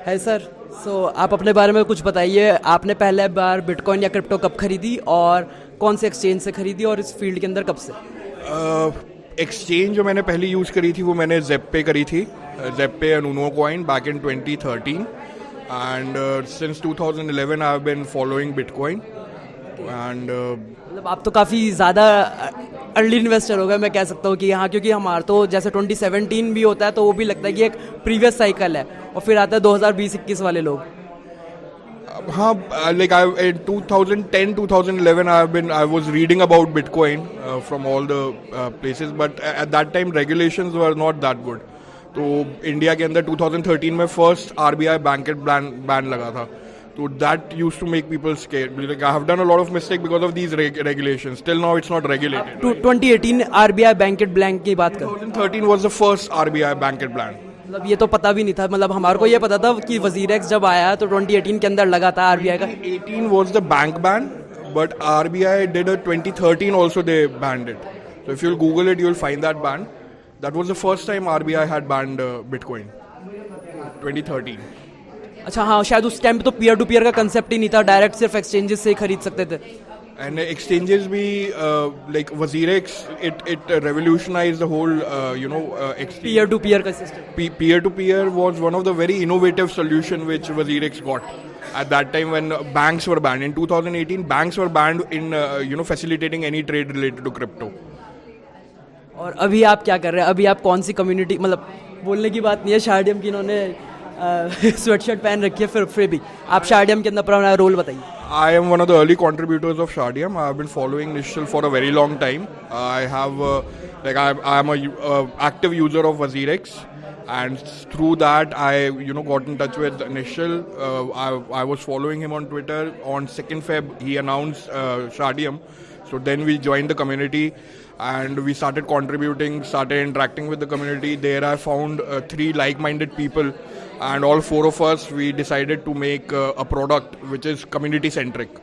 है सर। सो आप अपने बारे में कुछ बताइए, आपने पहले बार बिटकॉइन या क्रिप्टो कब खरीदी और कौन से एक्सचेंज से खरीदी और इस फील्ड के अंदर कब से? एक्सचेंज जो मैंने पहली यूज़ करी थी वो मैंने ज़ेप्पे करी थी, Zebpay and Unocoin back in 2013 and since 2011 I have been following bitcoin and मतलब आप तो काफ़ी ज़्यादा अर्ली इन्वेस्टर हो गए मैं कह सकता हूँ कि यहाँ, क्योंकि हमारा तो जैसे 2017 भी होता है तो वो भी लगता है कि एक प्रीवियस साइकिल है और फिर आता है 2020-21 वाले लोग। हाँ, like in 2010-2011 I was reading about Bitcoin from all the places, but at that time regulations were not that good. तो इंडिया के अंदर 2013 में फर्स्ट RBI बैंकेट बैन लगा था, तो that used to make people scared. Like I have done a lot of mistake because of these regulations. Till now it's not regulated. 2018 RBI banquet blank की बात कर, 2013 was the first RBI banquet ban. मतलब ये तो पता भी नहीं था, मतलब हमारे को ये पता था कि वजीर-एक्स जब आया तो 2018 के अंदर लगा था RBI का. 2018 was the bank ban, but RBI did a 2013 also they banned it. So if you'll Google it, you'll find that ban. That was the first time RBI had banned Bitcoin. 2013. अच्छा हाँ, शायद उस time पे तो peer to peer का concept ही नहीं था, direct सिर्फ एक्सचेंजेस से ही खरीद सकते थे. And exchanges भी like WazirX, it revolutionized the whole exchange. Peer to peer का system. Peer to peer was one of the very innovative solution which WazirX got at that time when banks were banned. In 2018 banks were banned in facilitating any trade related to crypto. और अभी आप क्या कर रहे हैं? अभी आप कौन सी कम्युनिटी, मतलब बोलने की बात नहीं है, शार्डियम की इन्होंने स्वेटशर्ट पहन रखी है, फिर भी आप शार्डियम के अंदर अपना रोल बताइए. I am one of the early contributors of Shardium. I have been following Nishal for a very long time. I have I am a active user of WazirX, and through that I got in touch with Nishal. I was following him on Twitter. On 2nd Feb he announced Shardium, so then we joined the community and we started contributing, started interacting with the community. There I found 3 like-minded people. And all 4 of us, we decided to make a product which is community centric.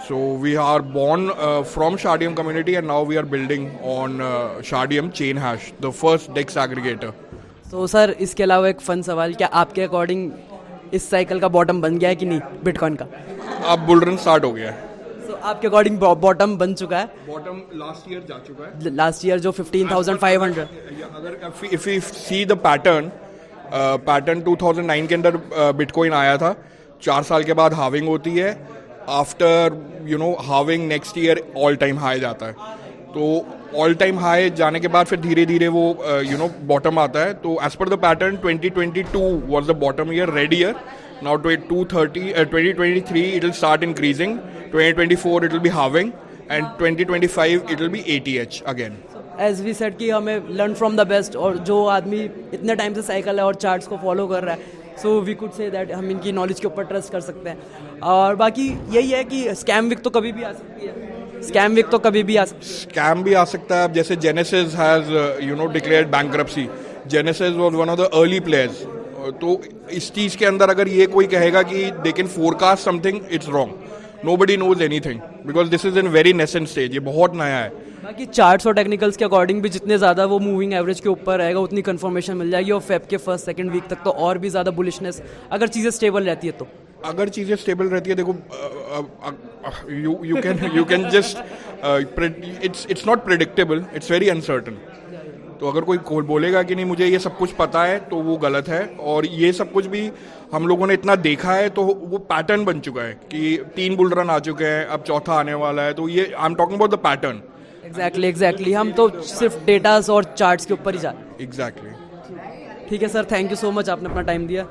So we are born from Shardium community and now we are building on Shardium Chain Hash, the first DEX aggregator. तो sir इसके अलावा एक fun सवाल, क्या आपके according इस cycle का bottom बन गया है कि नहीं बिटकॉइन का? अब बुल रन स्टार्ट हो गया है. तो आपके अकॉर्डिंग बॉटम बन चुका है? बॉटम लास्ट ईयर जा चुका है. लास्ट ईयर जो 15,500. अगर if we see the pattern 2009 के अंदर बिटकॉइन आया था, 4 साल के बाद हाविंग होती है, after having next year all time high जाता है. तो ऑल टाइम हाई जाने के बाद फिर धीरे धीरे वो बॉटम आता है. तो as per the pattern 2022 was the bottom year, red year. Now 2023 it will start increasing, 2024 it will be halving and 2025 it will be ATH again. As we said कि हमें लर्न फ्रॉम द बेस्ट, और जो आदमी इतने time से cycle है और charts को फॉलो कर रहा है, so we could say that हम इनकी नॉलेज के ऊपर ट्रस्ट कर सकते हैं. और बाकी यही है कि स्कैम वीक तो कभी भी आ सकती है, स्कैम वीक तो कभी भी आ सकती है. स्कैम भी आ सकता है. जैसे genesis has declared bankruptcy. Genesis was one of the early players. तो इस चीज़ के अंदर अगर ये कोई कहेगा कि they can forecast something, it's wrong. Nobody knows anything because this is in very nascent stage. ये बहुत नया है. बाकी चार्ट्स और टेक्निकल्स के अकॉर्डिंग भी जितने ज़्यादा वो मूविंग एवरेज के ऊपर रहेगा उतनी कंफर्मेशन मिल जाएगी, और फेब के फर्स्ट सेकंड वीक तक तो और भी ज़्यादा बुलिशनेस, अगर चीज़ें स्टेबल रहती है तो. अगर चीज़ें स्टेबल रहती है, देखो you can just it's not predictable, it's very uncertain. तो अगर कोई बोलेगा कि नहीं मुझे ये सब कुछ पता है तो वो गलत है. और ये सब कुछ भी हम लोगों ने इतना देखा है, तो वो पैटर्न बन चुका है कि 3 बुल रन आ चुके हैं, अब चौथा आने वाला है. तो ये I am talking about the pattern. Exactly हम तो सिर्फ डेटास और चार्ट्स के ऊपर ही जा. एग्जैक्टली. ठीक है sir, thank you so much, आपने अपना टाइम दिया.